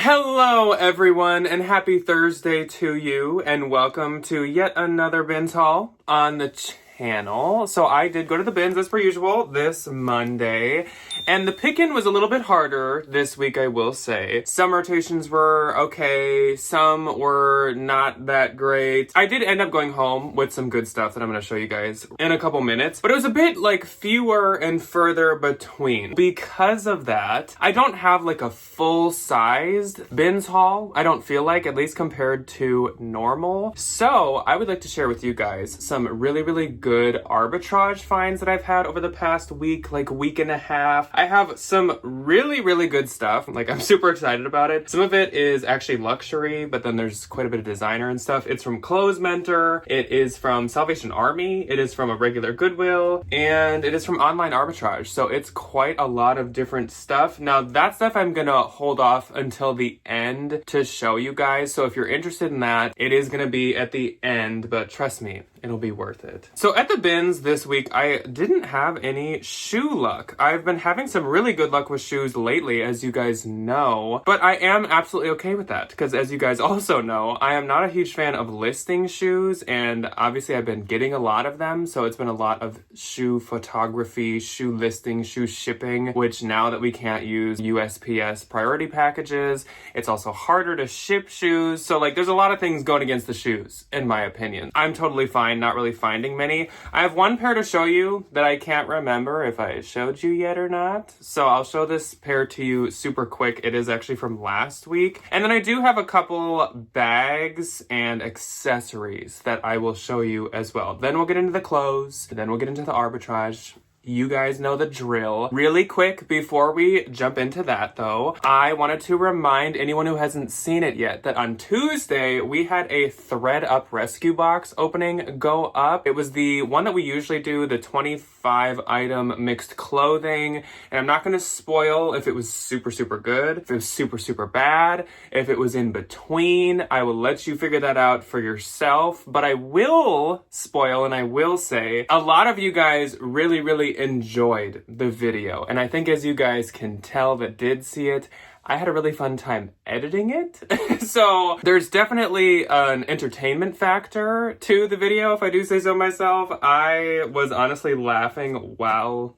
Hello everyone and happy Thursday to you and welcome to yet another bins haul on the channel. So I did go to the bins as per usual this Monday and the pick-in was a little bit harder this week, I will say. Some rotations were okay, some were not that great. I did end up going home with some good stuff that I'm going to show you guys in a couple minutes, but it was a bit like fewer and further between. Because of that, I don't have like a full-sized bins haul, I don't feel like, at least compared to normal. So I would like to share with you guys some really good arbitrage finds that I've had over the past week, like week and a half. I have some really good stuff. Like, I'm super excited about it. Some of it is actually luxury, but then there's quite a bit of designer and stuff. It's from Clothes Mentor. It is from Salvation Army. It is from a regular Goodwill, and it is from Online Arbitrage. So it's quite a lot of different stuff. Now, that stuff I'm gonna hold off until the end to show you guys. So if you're interested in that, it is gonna be at the end, but trust me, it'll be worth it. So at the bins this week, I didn't have any shoe luck. I've been having some really good luck with shoes lately, as you guys know, but I am absolutely okay with that because, as you guys also know, I am not a huge fan of listing shoes, and obviously I've been getting a lot of them, so it's been a lot of shoe photography, shoe listing, shoe shipping, which now that we can't use USPS priority packages, it's also harder to ship shoes, so like there's a lot of things going against the shoes, in my opinion. I'm totally fine not really finding many. I have one pair to show you that I can't remember if I showed you yet or not. So I'll show this pair to you super quick. It is actually from last week. And then I do have a couple bags and accessories that I will show you as well. Then we'll get into the clothes. Then we'll get into the arbitrage. You guys know the drill. Really quick, before we jump into that though, I wanted to remind anyone who hasn't seen it yet that on Tuesday, we had a ThreadUp rescue box opening go up. It was the one that we usually do, the 25 item mixed clothing. And I'm not gonna spoil if it was super good, if it was super bad, if it was in between. I will let you figure that out for yourself. But I will spoil and I will say, a lot of you guys really enjoyed the video, and I think as you guys can tell that did see it, I had a really fun time editing it. So there's definitely an entertainment factor to the video, if I do say so myself. I was honestly laughing while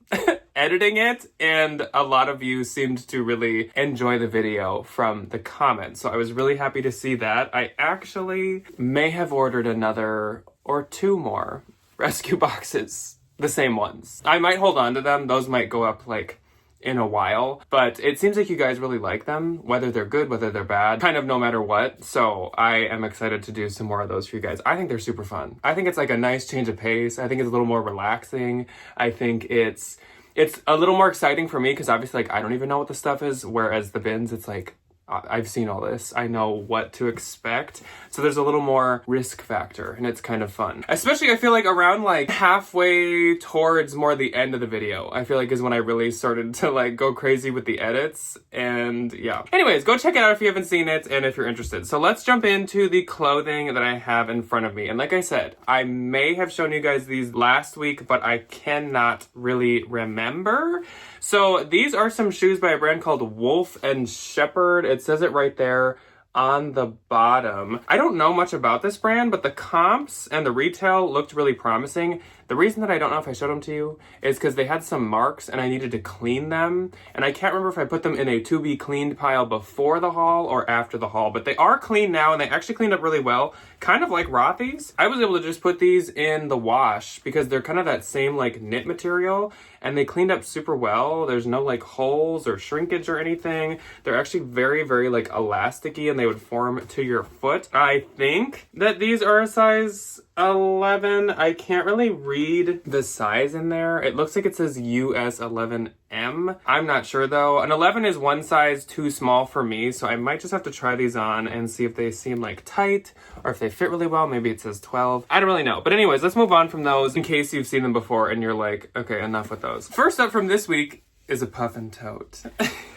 editing it, and a lot of you seemed to really enjoy the video from the comments, so I was really happy to see that. I actually may have ordered another or two more rescue boxes. The same ones. I might hold on to them. Those might go up like in a while, but it seems like you guys really like them, whether they're good, whether they're bad, kind of no matter what. So I am excited to do some more of those for you guys. I think they're super fun. I think it's like a nice change of pace. I think it's a little more relaxing. I think it's a little more exciting for me because obviously like I don't even know what the stuff is, whereas the bins, it's like I've seen all this. I know what to expect. So there's a little more risk factor and it's kind of fun. Especially I feel like around like halfway towards more the end of the video, I feel like is when I really started to like go crazy with the edits, and yeah. Anyways, go check it out if you haven't seen it and if you're interested. So let's jump into the clothing that I have in front of me. And like I said, I may have shown you guys these last week, but I cannot really remember. So these are some shoes by a brand called Wolf and Shepherd. It says it right there on the bottom. I don't know much about this brand, but the comps and the retail looked really promising. The reason that I don't know if I showed them to you is because they had some marks and I needed to clean them. And I can't remember if I put them in a to be cleaned pile before the haul or after the haul, but they are clean now and they actually cleaned up really well. Kind of like Rothy's. I was able to just put these in the wash because they're kind of that same like knit material and they cleaned up super well. There's no like holes or shrinkage or anything. They're actually very like elasticy and they would form to your foot. I think that these are a size 11. I can't really read the size in there. It looks like it says US 11M. I'm not sure though. An 11 is one size too small for me, so I might just have to try these on and see if they seem like tight or if they fit really well. Maybe it says 12. I don't really know. But anyways, let's move on from those in case you've seen them before and you're like, okay, enough with those. First up from this week is a puffin tote.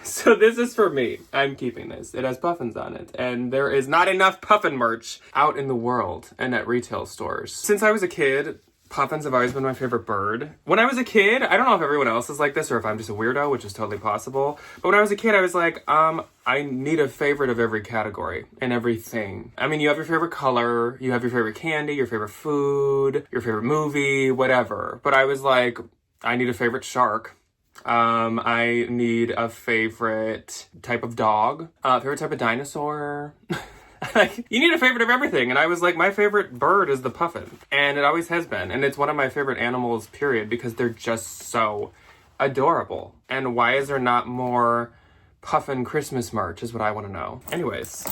So this is for me. I'm keeping this. It has puffins on it. And there is not enough puffin merch out in the world and at retail stores. Since I was a kid, Puffins have always been my favorite bird. When I was a kid, I don't know if everyone else is like this or if I'm just a weirdo, which is totally possible. But when I was a kid, I was like, I need a favorite of every category and everything. I mean, you have your favorite color, you have your favorite candy, your favorite food, your favorite movie, whatever. But I was like, I need a favorite shark. I need a favorite type of dog, favorite type of dinosaur. Like, you need a favorite of everything. And I was like, my favorite bird is the puffin. And it always has been. And it's one of my favorite animals, period, because they're just so adorable. And why is there not more puffin Christmas merch is what I want to know. Anyways,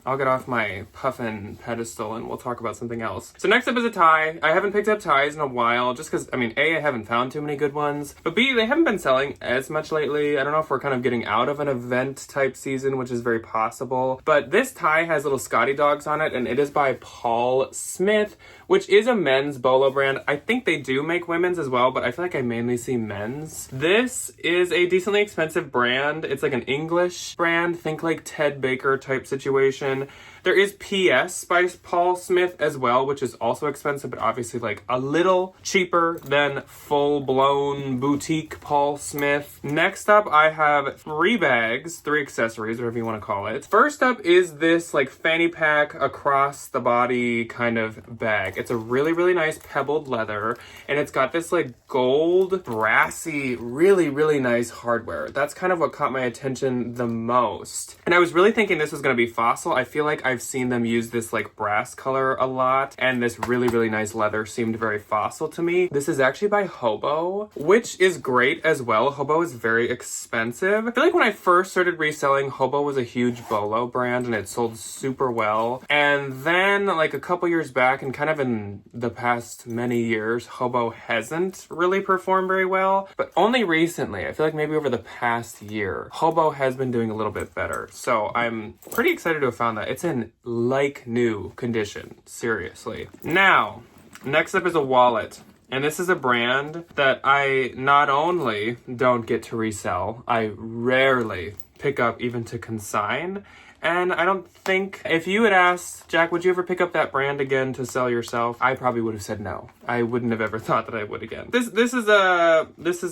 I'll get off my puffin pedestal and we'll talk about something else. So next up is a tie. I haven't picked up ties in a while just because, I mean, A, I haven't found too many good ones, but B, they haven't been selling as much lately. I don't know if we're kind of getting out of an event type season, which is very possible, but this tie has little Scotty dogs on it and it is by Paul Smith, which is a men's bolo brand. I think they do make women's as well, but I feel like I mainly see men's. This is a decently expensive brand. It's like an English brand. Think like Ted Baker type situation. There is PS by Paul Smith as well, which is also expensive, but obviously like a little cheaper than full-blown boutique Paul Smith. Next up, I have 3 bags, 3 accessories, whatever you want to call it. First up is this like fanny pack across the body kind of bag. It's a really, really nice pebbled leather, and it's got this like gold, brassy, really, really nice hardware. That's kind of what caught my attention the most. And I was really thinking this was going to be Fossil. I feel like I've seen them use this like brass color a lot, and this really, really nice leather seemed very Fossil to me. This is actually by Hobo, which is great as well. Hobo is very expensive. I feel like when I first started reselling, Hobo was a huge bolo brand and it sold super well. And then like a couple years back and kind of in the past many years, Hobo hasn't really performed very well, but only recently, I feel like maybe over the past year, Hobo has been doing a little bit better. So I'm pretty excited to have found that. It's in like new condition, seriously. Now, next up is a wallet. And this is a brand that I not only don't get to resell, I rarely pick up even to consign. And I don't think, if you had asked, Jack, would you ever pick up that brand again to sell yourself? I probably would have said no. I wouldn't have ever thought that I would again. This is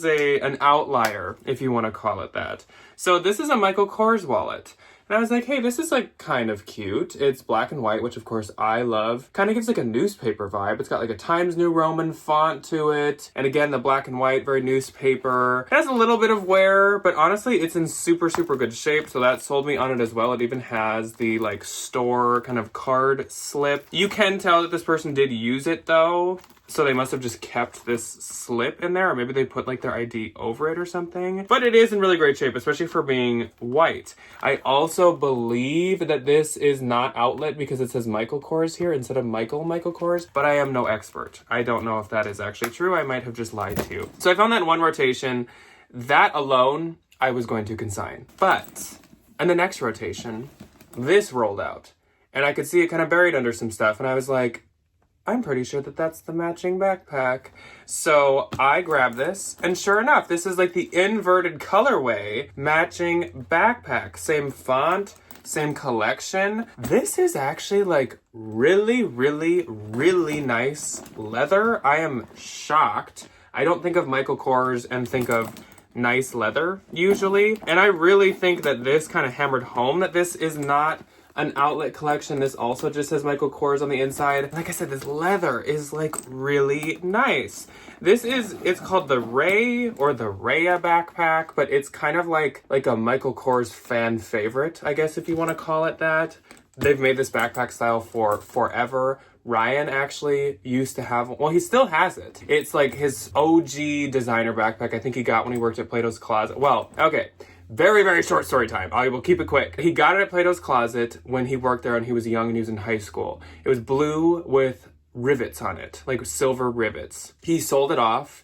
an outlier, if you want to call it that. So this is a Michael Kors wallet. And I was like, hey, this is like kind of cute. It's black and white, which of course I love. Kind of gives like a newspaper vibe. It's got like a Times New Roman font to it. And again, the black and white, very newspaper. It has a little bit of wear, but honestly, it's in super, super good shape. So that sold me on it as well. It even has the like store kind of card slip. You can tell that this person did use it though. So they must have just kept this slip in there, or maybe they put like their ID over it or something. But it is in really great shape, especially for being white. I also believe that this is not outlet because it says Michael Kors here instead of Michael Kors, but I am no expert. I don't know if that is actually true. I might have just lied to you. So I found that in one rotation. That alone, I was going to consign. But in the next rotation, this rolled out. And I could see it kind of buried under some stuff. And I was like, I'm pretty sure that that's the matching backpack. So I grabbed this, and sure enough, this is like the inverted colorway matching backpack. Same font, same collection. This is actually like really, really, really nice leather. I am shocked. I don't think of Michael Kors and think of nice leather usually. And I really think that this kind of hammered home that this is not an outlet collection. This also just says Michael Kors on the inside. Like I said, this leather is like really nice. It's called the Ray or the Rhea backpack, but it's kind of like a Michael Kors fan favorite, I guess if you want to call it that. They've made this backpack style for forever. Ryan actually used to have, well, he still has it. It's like his OG designer backpack. I think he got when he worked at Plato's Closet. Well, okay. Very, very short story time. I will keep it quick. He got it at Plato's Closet when he worked there and he was young and he was in high school. It was blue with rivets on it, like silver rivets. He sold it off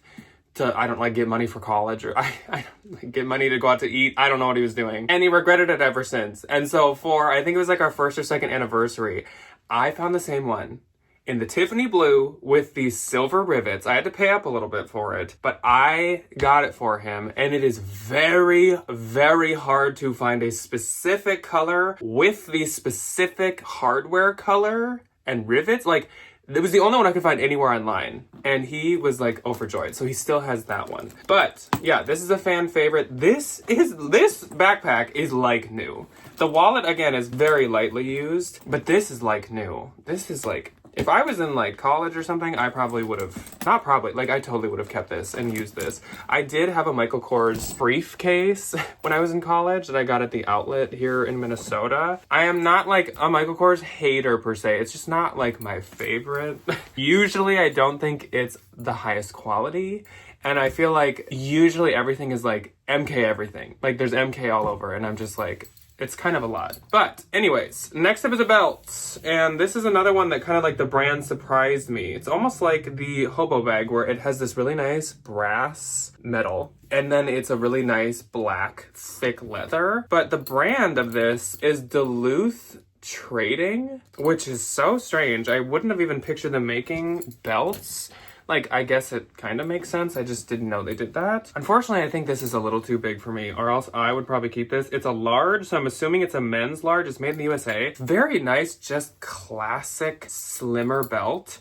to, I don't like, get money for college or I don't get money to go out to eat. I don't know what he was doing. And he regretted it ever since. And so for, I think it was like our first or second anniversary, I found the same one in the Tiffany blue with these silver rivets. I had to pay up a little bit for it, but I got it for him. And it is very, very hard to find a specific color with the specific hardware color and rivets. Like, It was the only one I could find anywhere online. And he was like overjoyed. So he still has that one. But yeah, this is a fan favorite. This backpack is like new. The wallet, again, is very lightly used. But this is like new. This is like... If I was in like college or something, I probably would have, not probably, like I totally would have kept this and used this. I did have a Michael Kors briefcase when I was in college that I got at the outlet here in Minnesota. I am not like a Michael Kors hater per se. It's just not like my favorite. Usually I don't think it's the highest quality. And I feel like usually everything is like MK everything. Like there's MK all over and I'm just like, it's kind of a lot. But anyways, next up is a belt. And this is another one that kind of like the brand surprised me. It's almost like the hobo bag where it has this really nice brass metal. And then it's a really nice black thick leather. But the brand of this is Duluth Trading, which is so strange. I wouldn't have even pictured them making belts. Like, I guess it kind of makes sense. I just didn't know they did that. Unfortunately, I think this is a little too big for me, or else I would probably keep this. It's a large, so I'm assuming it's a men's large. It's made in the USA. Very nice, just classic slimmer belt.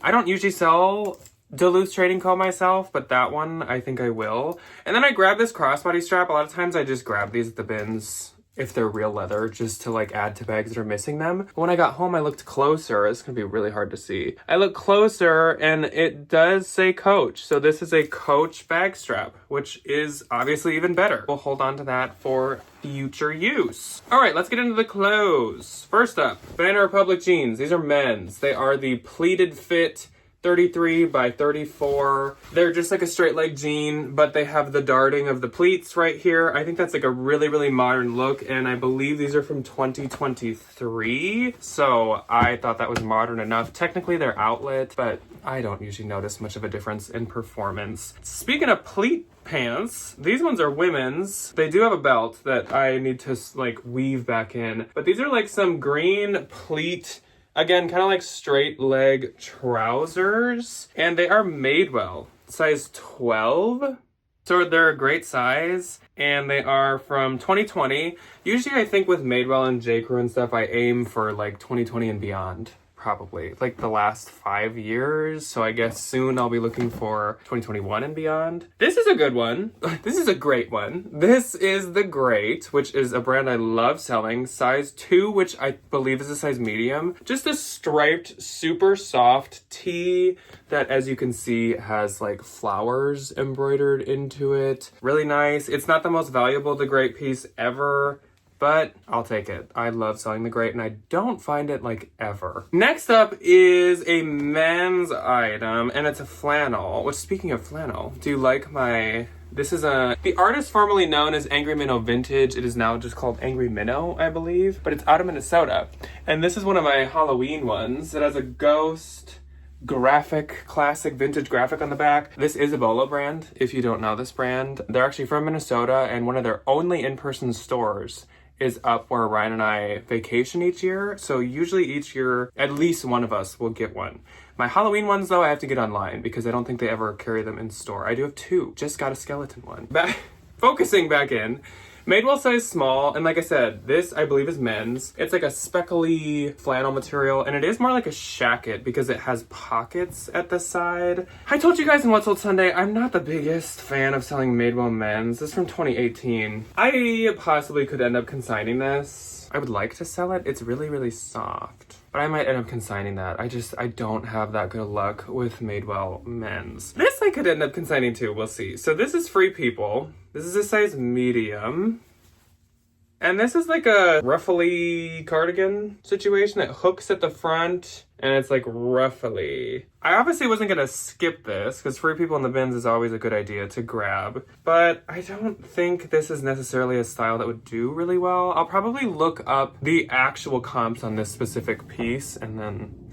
I don't usually sell Duluth Trading Co. myself, but that one, I think I will. And then I grabbed this crossbody strap. A lot of times I just grab these at the bins if they're real leather, just to like add to bags that are missing them. But when I got home, I looked closer. It's gonna be really hard to see. I looked closer and it does say Coach. So this is a Coach bag strap, which is obviously even better. We'll hold on to that for future use. All right, let's get into the clothes. First up, Banana Republic jeans. These are men's. They are the pleated fit 33 by 34. They're just like a straight leg jean, but they have the darting of the pleats right here. I think that's like a really, really modern look, and I believe these are from 2023. So I thought that was modern enough. Technically they're outlet, but I don't usually notice much of a difference in performance. Speaking of pleat pants, these ones are women's. They do have a belt that I need to like weave back in, but these are like some green pleat, again, kind of like straight leg trousers, and they are Madewell, size 12. So they're a great size, and they are from 2020. Usually I think with Madewell and J. Crew and stuff, I aim for like 2020 and beyond. Probably like the last 5 years. So I guess soon I'll be looking for 2021 and beyond. This is a good one. This is a great one. This is the Great, which is a brand I love selling. Size 2, which I believe is a size medium. Just a striped, super soft tee that, as you can see, has like flowers embroidered into it. Really nice. It's not the most valuable The Great piece ever, but I'll take it. I love selling the Great, and I don't find it like ever. Next up is a men's item, and it's a flannel. Which, speaking of flannel, do you like my... This is the artist formerly known as Angry Minnow Vintage. It is now just called Angry Minnow, I believe, but it's out of Minnesota. And this is one of my Halloween ones. It has a ghost graphic, classic vintage graphic on the back. This is a Bolo brand, if you don't know this brand. They're actually from Minnesota, and one of their only in-person stores is up where Ryan and I vacation each year. So usually each year, at least one of us will get one. My Halloween ones, though, I have to get online because I don't think they ever carry them in store. I do have 2. Just got a skeleton one. Focusing back in. Madewell size small, and like I said, this I believe is men's. It's like a speckly flannel material, and it is more like a shacket because it has pockets at the side. I told you guys in What's Sold Sunday, I'm not the biggest fan of selling Madewell men's. This is from 2018. I possibly could end up consigning this. I would like to sell it. It's really, really soft, but I might end up consigning that. I don't have that good luck with Madewell men's. This I could end up consigning too, we'll see. So this is Free People. This is a size medium. And this is like a ruffly cardigan situation that hooks at the front, and it's like ruffly. I obviously wasn't gonna skip this because Free People in the bins is always a good idea to grab, but I don't think this is necessarily a style that would do really well. I'll probably look up the actual comps on this specific piece and then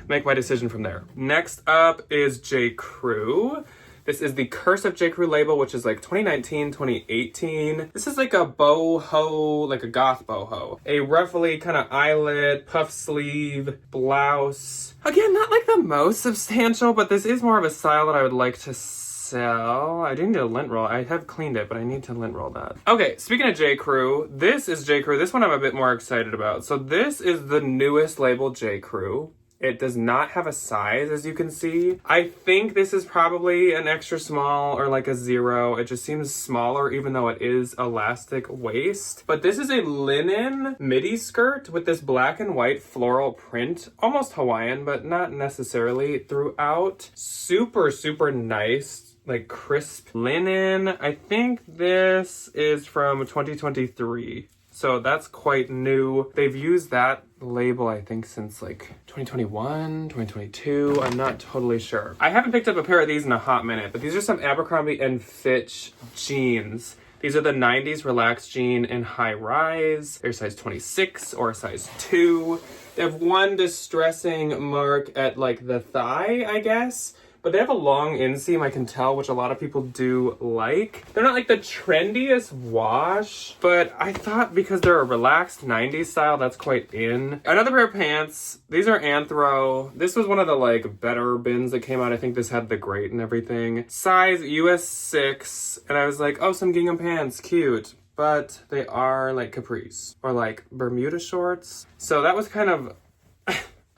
make my decision from there. Next up is J. Crew. This is the Curse of J. Crew label, which is like 2019, 2018. This is like a boho, like a goth boho. A ruffly kind of eyelet, puff sleeve, blouse. Again, not like the most substantial, but this is more of a style that I would like to sell. I do need a lint roll. I have cleaned it, but I need to lint roll that. Okay, speaking of J. Crew, this is J. Crew. This one I'm a bit more excited about. So this is the newest label, J. Crew. It does not have a size, as you can see. I think this is probably an extra small or like a 0. It just seems smaller even though it is elastic waist. But this is a linen midi skirt with this black and white floral print, almost Hawaiian, but not necessarily throughout. Super, super nice, like crisp linen. I think this is from 2023. So that's quite new. They've used that label, I think, since like 2021, 2022. I'm not totally sure. I haven't picked up a pair of these in a hot minute, but these are some Abercrombie & Fitch jeans. These are the 90s relaxed jean in high rise. They're size 26 or size 2. They have one distressing mark at like the thigh, I guess. But they have a long inseam, I can tell, which a lot of people do like. They're not like the trendiest wash, but I thought because they're a relaxed 90s style, that's quite in. Another pair of pants. These are Anthro. This was one of the like better bins that came out. I think this had the grate and everything. Size US 6. And I was like, oh, some gingham pants, cute. But they are like capris or like Bermuda shorts. So that was kind of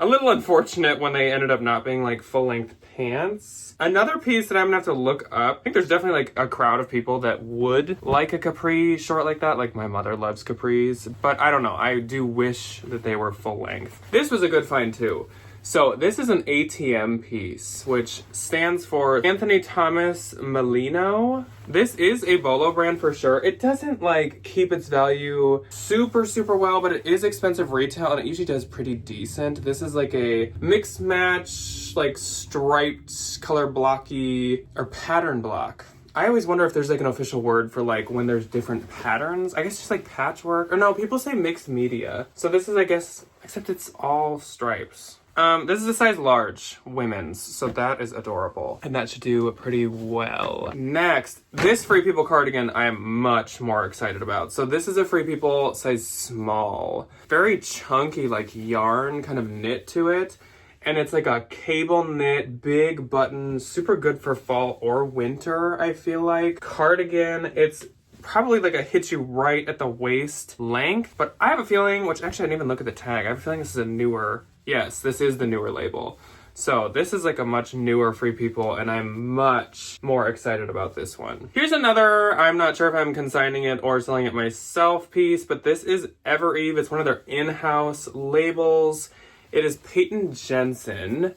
a little unfortunate when they ended up not being like full-length pants. Another piece that I'm gonna have to look up, I think there's definitely like a crowd of people that would like a capri short like that. Like my mother loves capris, but I don't know. I do wish that they were full-length. This was a good find too. So this is an ATM piece, which stands for Anthony Thomas Melino. This is a Bolo brand for sure. It doesn't like keep its value super, super well, but it is expensive retail and it usually does pretty decent. This is like a mix match, like striped, color blocky, or pattern block. I always wonder if there's like an official word for like when there's different patterns. I guess just like patchwork. Or no, people say mixed media. So this is, I guess, except it's all stripes. This is a size large, women's, so that is adorable. And that should do pretty well. Next, this Free People cardigan I am much more excited about. So this is a Free People size small. Very chunky, like yarn kind of knit to it. And it's like a cable knit, big button, super good for fall or winter, I feel like. Cardigan, it's probably like a hit you right at the waist length, but I have a feeling, which actually I didn't even look at the tag, I have a feeling this is a newer, yes, this is the newer label. So this is like a much newer Free People and I'm much more excited about this one. Here's another, I'm not sure if I'm consigning it or selling it myself piece, but this is Ever Eve. It's one of their in-house labels. It is Peyton Jensen,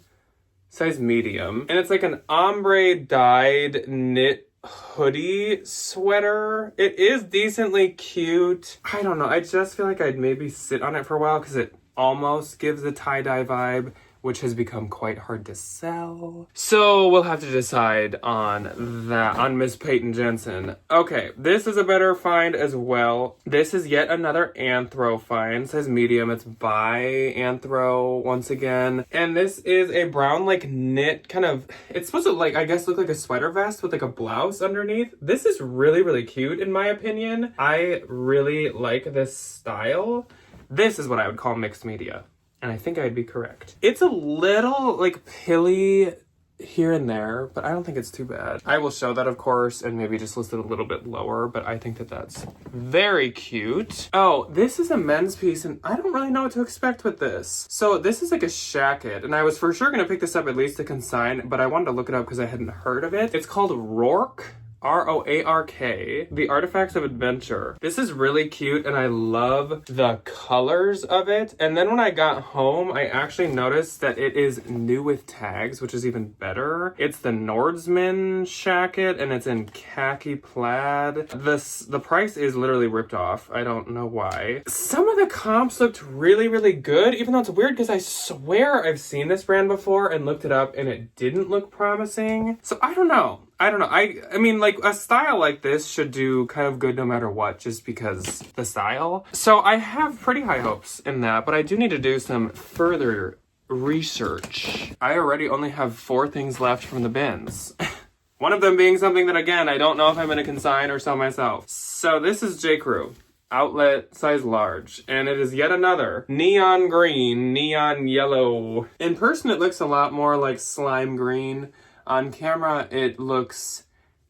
size medium, and it's like an ombre dyed knit hoodie sweater. It is decently cute. I don't know, I just feel like I'd maybe sit on it for a while because it almost gives a tie-dye vibe, which has become quite hard to sell. So we'll have to decide on that, on Miss Peyton Jensen. Okay, this is a better find as well. This is yet another Anthro find. It says medium. It's by Anthro once again. And this is a brown like knit kind of, it's supposed to like, I guess look like a sweater vest with like a blouse underneath. This is really, really cute in my opinion. I really like this style. This is what I would call mixed media. And I think I'd be correct. It's a little like pilly here and there, but I don't think it's too bad. I will show that, of course, and maybe just list it a little bit lower, but I think that that's very cute. Oh, this is a men's piece, and I don't really know what to expect with this. So this is like a shacket, and I was for sure gonna pick this up at least to consign, but I wanted to look it up because I hadn't heard of it. It's called Roark. R-O-A-R-K, The Artifacts of Adventure. This is really cute and I love the colors of it. And then when I got home, I actually noticed that it is new with tags, which is even better. It's the Nordsman shacket and it's in khaki plaid. The price is literally ripped off. I don't know why. Some of the comps looked really, really good, even though it's weird because I swear I've seen this brand before and looked it up and it didn't look promising. So I don't know. I mean, like, a style like this should do kind of good no matter what, just because the style. So I have pretty high hopes in that, but I do need to do some further research. I already only have 4 things left from the bins. One of them being something that, again, I don't know if I'm going to consign or sell myself. So this is J. Crew. Outlet size large, and it is yet another neon green, neon yellow. In person, it looks a lot more like slime green. On camera, it looks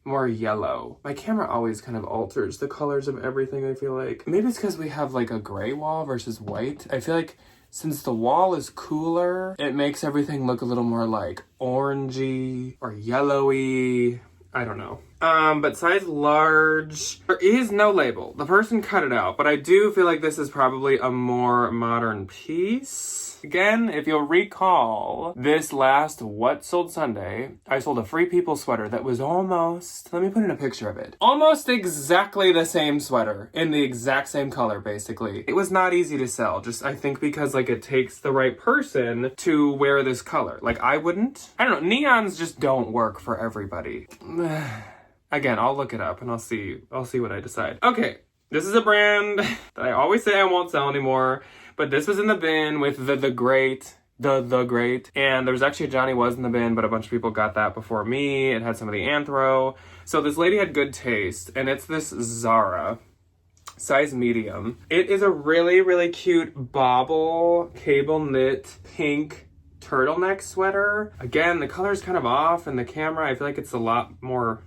more yellow. My camera always kind of alters the colors of everything, I feel like. Maybe it's because we have like a gray wall versus white. I feel like since the wall is cooler, it makes everything look a little more like orangey or yellowy. I don't know. But size large, there is no label. The person cut it out, but I do feel like this is probably a more modern piece. Again, if you'll recall, this last What Sold Sunday, I sold a Free People sweater that was almost, let me put in a picture of it, almost exactly the same sweater in the exact same color, basically. It was not easy to sell, just I think because like it takes the right person to wear this color. Like I wouldn't. I don't know, neons just don't work for everybody. Again, I'll look it up and I'll see what I decide. Okay, this is a brand that I always say I won't sell anymore. But this was in the bin with the great, and there was actually a Johnny Was in the bin, but a bunch of people got that before me. It had some of the Anthro. So this lady had good taste, and it's this Zara, size medium. It is a really, really cute bobble, cable knit, pink turtleneck sweater. Again, the color's kind of off in the camera. I feel like it's a little more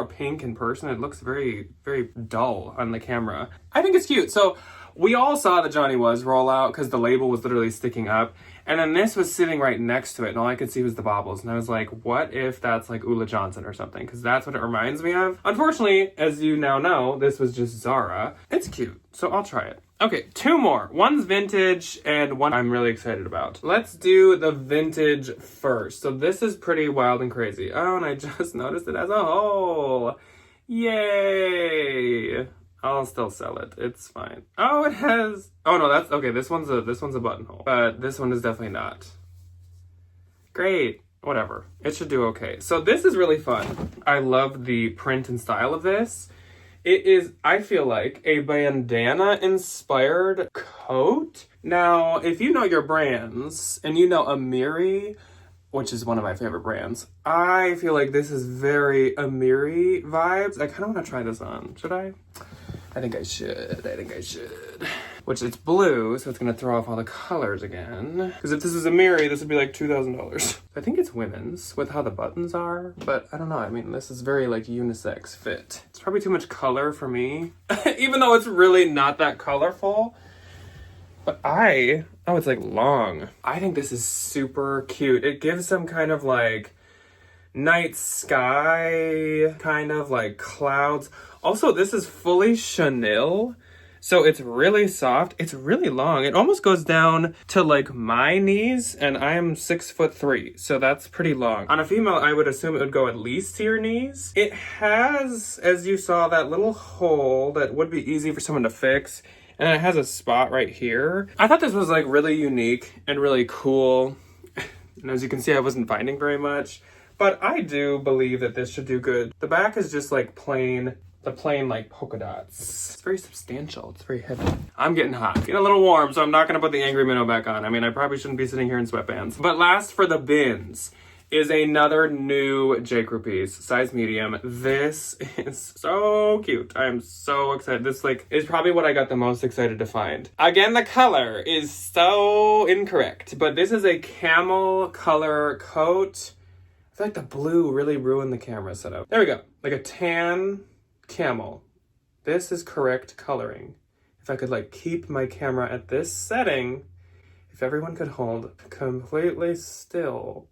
pink in person. It looks very, very dull on the camera. I think it's cute. So we all saw the Johnny Was roll out because the label was literally sticking up. And then this was sitting right next to it, and all I could see was the bobbles. And I was like, what if that's like Ula Johnson or something? Because that's what it reminds me of. Unfortunately, as you now know, this was just Zara. It's cute, so I'll try it. Okay, two more. One's vintage and one I'm really excited about. Let's do the vintage first. So this is pretty wild and crazy. Oh, and I just noticed it as a hole. Yay! I'll still sell it. It's fine. Oh, it has. Oh no, that's okay. This one's a buttonhole, but this one is definitely not. Great. Whatever. It should do okay. So this is really fun. I love the print and style of this. It is, I feel like, a bandana-inspired coat. Now, if you know your brands, and you know Amiri, which is one of my favorite brands, I feel like this is very Amiri vibes. I kind of want to try this on. Should I? I think I should. Which it's blue, so it's going to throw off all the colors again. Because if this is Amiri, this would be like $2,000. I think it's women's with how the buttons are, but I don't know. I mean, this is very like unisex fit. It's probably too much color for me, even though it's really not that colorful. But oh, it's like long. I think this is super cute. It gives some kind of like night sky, kind of like clouds. Also, this is fully chenille, so it's really soft. It's really long. It almost goes down to like my knees, and I'm 6'3", so that's pretty long. On a female, I would assume it would go at least to your knees. It has, as you saw, that little hole that would be easy for someone to fix, and then it has a spot right here. I thought this was like really unique and really cool, and as you can see, I wasn't finding very much, but I do believe that this should do good. The back is just like plain like polka dots. It's very substantial. It's very heavy. I'm getting hot. Getting a little warm, so I'm not gonna put the angry minnow back on. I mean, I probably shouldn't be sitting here in sweatpants. But last for the bins is another new J. Crew piece, size medium. This is so cute. I'm so excited. This like is probably what I got the most excited to find. Again, the color is so incorrect, but this is a camel color coat. I feel like the blue really ruined the camera setup. There we go. Like a tan camel. This is correct coloring. If I could like keep my camera at this setting, if everyone could hold completely still.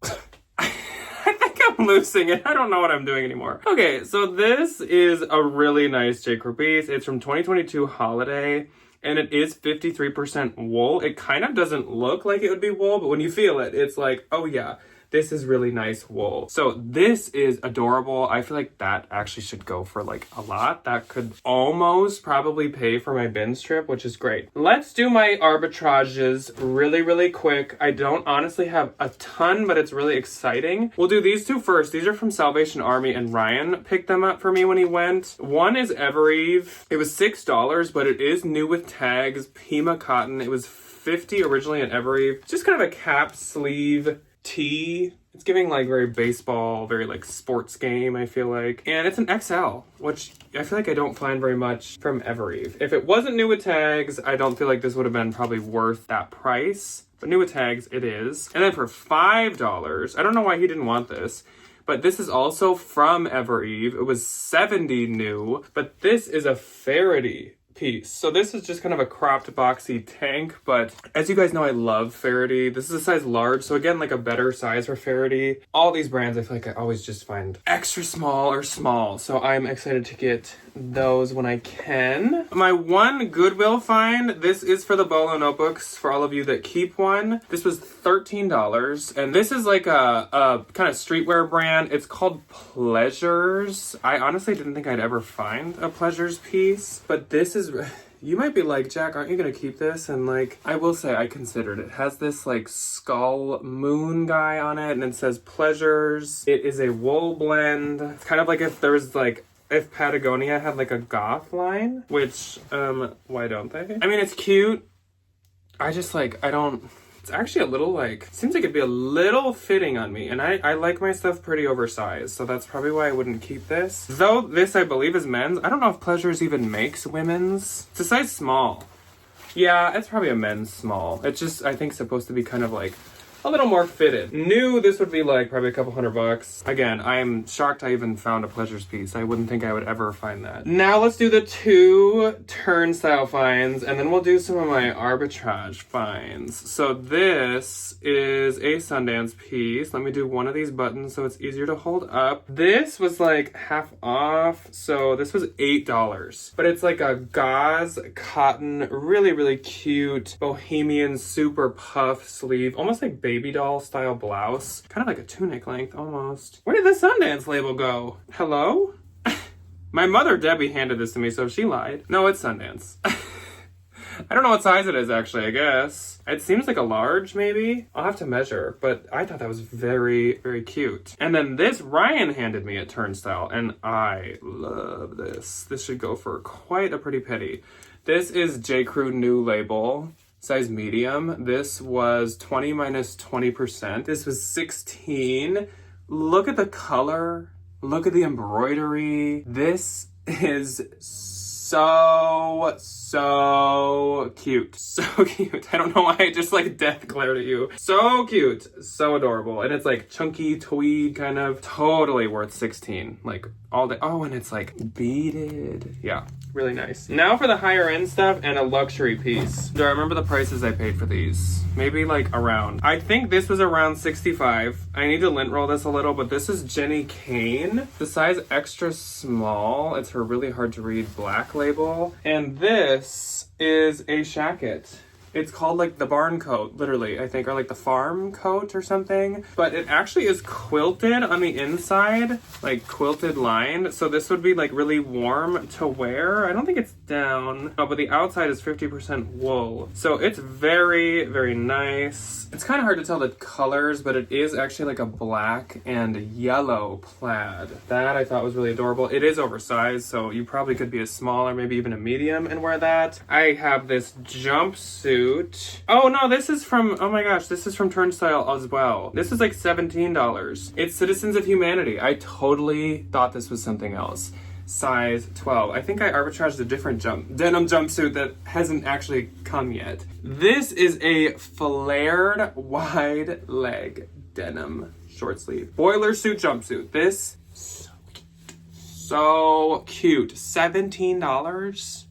I think I'm losing it. I don't know what I'm doing anymore. Okay, so this is a really nice J. Crew piece. It's from 2022 holiday, and it is 53% wool. It kind of doesn't look like it would be wool, but when you feel it, it's like, oh yeah, this is really nice wool. So this is adorable. I feel like that actually should go for like a lot. That could almost probably pay for my bins trip, which is great. Let's do my arbitrages really, really quick. I don't honestly have a ton, but it's really exciting. We'll do these two first. These are from Salvation Army, and Ryan picked them up for me when he went. One is Evereve. It was $6, but it is new with tags, Pima cotton. It was $50 originally at Evereve. Just kind of a cap sleeve tee. It's giving like very baseball, very like sports game, I feel like. And it's an XL, which I feel like I don't find very much from Evereve. If it wasn't new with tags, I don't feel like this would have been probably worth that price. But new with tags, it is. And then for $5, I don't know why he didn't want this, but this is also from Evereve. It was $70 new, but this is a Faraday piece. So this is just kind of a cropped boxy tank, but as you guys know, I love Faraday. This is a size large, so again, like a better size for Faraday. All these brands, I feel like I always just find extra small or small, so I'm excited to get those when I can. My one Goodwill find, this is for the Bolo notebooks, for all of you that keep one. This was $13, and this is like a kind of streetwear brand. It's called Pleasures. I honestly didn't think I'd ever find a Pleasures piece, but this is... You might be like, Jack, aren't you gonna keep this? And like, I will say I considered it. It has this like skull moon guy on it, and it says Pleasures. It is a wool blend. It's kind of like if there was like, if Patagonia had like a goth line, which, why don't they? I mean, it's cute. I just like, I don't... It's actually a little like, seems like it'd be a little fitting on me, and I like my stuff pretty oversized, so that's probably why I wouldn't keep this. Though this I believe is men's. I don't know if Pleasures even makes women's. It's a size small. Yeah, it's probably a men's small. It's just, I think, supposed to be kind of like a little more fitted. New, this would be like probably a couple $100. Again, I'm shocked I even found a Pleasures piece. I wouldn't think I would ever find that. Now let's do the 2 turnstile finds, and then we'll do some of my arbitrage finds. So this is a Sundance piece. Let me do one of these buttons so it's easier to hold up. This was like half off, so this was $8. But it's like a gauze cotton, really, really cute bohemian super puff sleeve, almost like baby doll style blouse. Kind of like a tunic length almost. Where did the Sundance label go? Hello? My mother Debbie handed this to me, so she lied. No, it's Sundance. I don't know what size it is actually, I guess. It seems like a large maybe. I'll have to measure, but I thought that was very, very cute. And then this Ryan handed me at Turnstile, and I love this. This should go for quite a pretty penny. This is J. Crew new label. Size medium. This was 20 minus 20%. This was 16. Look at the color. Look at the embroidery. This is so cute. So cute. I don't know why I just like death glared at you. So cute. So adorable. And it's like chunky tweed kind of. Totally worth 16. Like all day. Oh, and it's like beaded. Yeah. Really nice. Now for the higher end stuff and a luxury piece. Do I remember the prices I paid for these? Maybe like around. I think this was around 65. I need to lint roll this a little, but this is Jenny Kane. The size extra small. It's her really hard to read black label. And this is a shacket. It's called like the barn coat, literally, I think, or like the farm coat or something. But it actually is quilted on the inside, like quilted lined. So this would be like really warm to wear. I don't think it's down. Oh, but the outside is 50% wool. So it's very, very nice. It's kind of hard to tell the colors, but it is actually like a black and yellow plaid. That I thought was really adorable. It is oversized, so you probably could be a small or maybe even a medium and wear that. I have this jumpsuit. Oh no, this is from, oh my gosh, this is from Turnstile as well. This is like $17. It's Citizens of Humanity. I totally thought this was something else. Size 12. I think I arbitraged a different denim jumpsuit that hasn't actually come yet. This is a flared wide leg denim short sleeve boiler suit jumpsuit. This so cute. $17.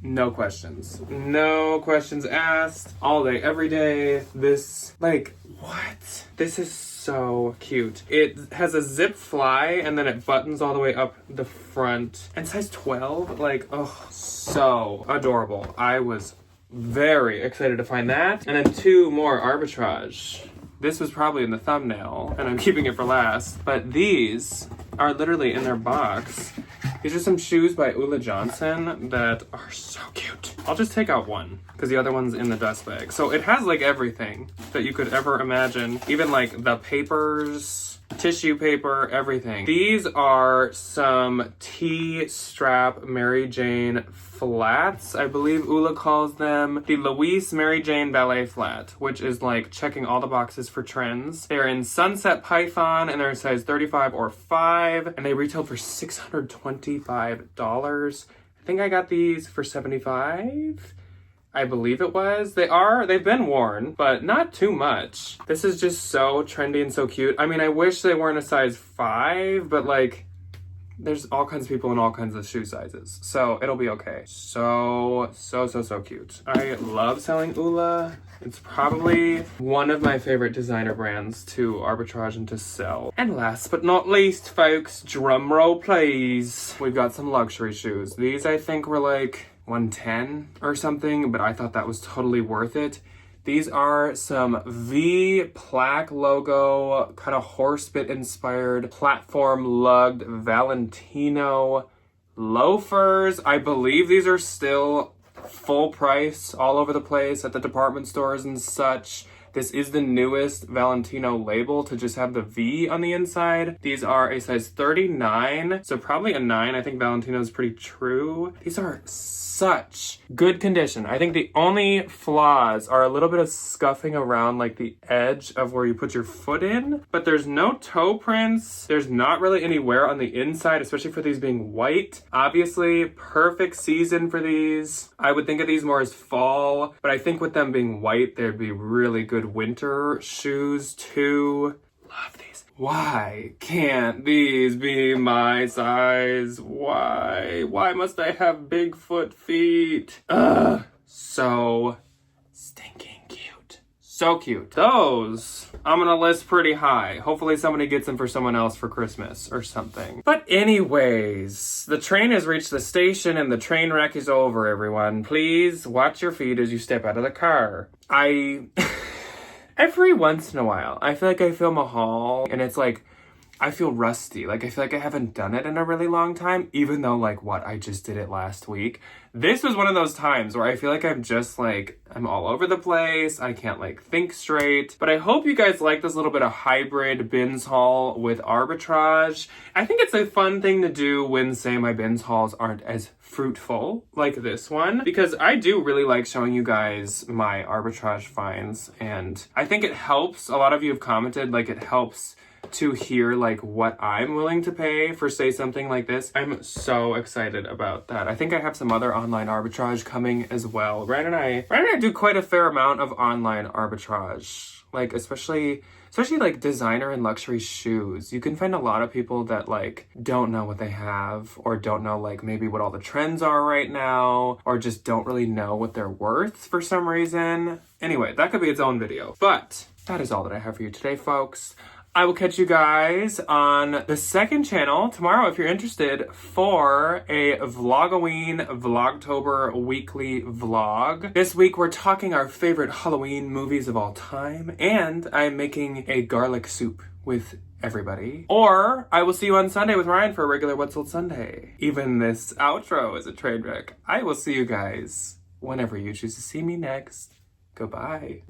No questions. No questions asked. All day, every day. This, like, what? This is so cute. It has a zip fly and then it buttons all the way up the front. And size 12, like, oh, so adorable. I was very excited to find that. And then 2 more arbitrage. This was probably in the thumbnail, and I'm keeping it for last. But these are literally in their box. These are some shoes by Ulla Johnson that are so cute. I'll just take out one because the other one's in the dust bag. So it has like everything that you could ever imagine. Even like the papers, tissue paper, everything. These are some T-strap Mary Jane flats. I believe Ulla calls them the Louise Mary Jane Ballet Flat, which is like checking all the boxes for trends. They're in Sunset Python and they're size 35 or 5, and they retail for $625. I think I got these for $75. I believe it was. They've been worn, but not too much. This is just so trendy and so cute. I mean, I wish they weren't a size 5, but like, there's all kinds of people in all kinds of shoe sizes, so it'll be okay. So cute. I love selling Ula. It's probably one of my favorite designer brands to arbitrage and to sell. And last but not least, folks, drum roll please. We've got some luxury shoes. These I think were like $110 or something, but I thought that was totally worth it. These are some V plaque logo, kind of horse bit inspired, platform lugged Valentino loafers. I believe these are still full price all over the place at the department stores and such. This is the newest Valentino label to just have the V on the inside. These are a size 39, so probably a 9. I think Valentino is pretty true. These are such good condition. I think the only flaws are a little bit of scuffing around like the edge of where you put your foot in, but there's no toe prints. There's not really any wear on the inside, especially for these being white. Obviously, perfect season for these. I would think of these more as fall, but I think with them being white, they'd be really good winter shoes too. Love these. Why can't these be my size? Why must I have Bigfoot feet? Ugh. So stinking cute. So cute. Those I'm gonna list pretty high. Hopefully somebody gets them for someone else for Christmas or something. But anyways, the train has reached the station and the train wreck is over, everyone. Please watch your feet as you step out of the car. Every once in a while, I feel like I film a haul and it's like, I feel rusty. Like, I feel like I haven't done it in a really long time, even though, like, I just did it last week. This was one of those times where I feel like I'm just, like, I'm all over the place. I can't, like, think straight. But I hope you guys like this little bit of hybrid bins haul with arbitrage. I think it's a fun thing to do when, say, my bins hauls aren't as fruitful like this one, because I do really like showing you guys my arbitrage finds, and I think it helps. A lot of you have commented, like, it helps to hear like what I'm willing to pay for, say, something like this. I'm so excited about that. I think I have some other online arbitrage coming as well. Ryan and I do quite a fair amount of online arbitrage, like especially like designer and luxury shoes. You can find a lot of people that like don't know what they have, or don't know like maybe what all the trends are right now, or just don't really know what they're worth for some reason. Anyway, that could be its own video. But that is all that I have for you today, folks. I will catch you guys on the second channel tomorrow if you're interested for a Vlogoween Vlogtober weekly vlog. This week we're talking our favorite Halloween movies of all time, and I'm making a garlic soup with everybody. Or I will see you on Sunday with Ryan for a regular What's Sold Sunday. Even this outro is a train wreck. I will see you guys whenever you choose to see me next. Goodbye.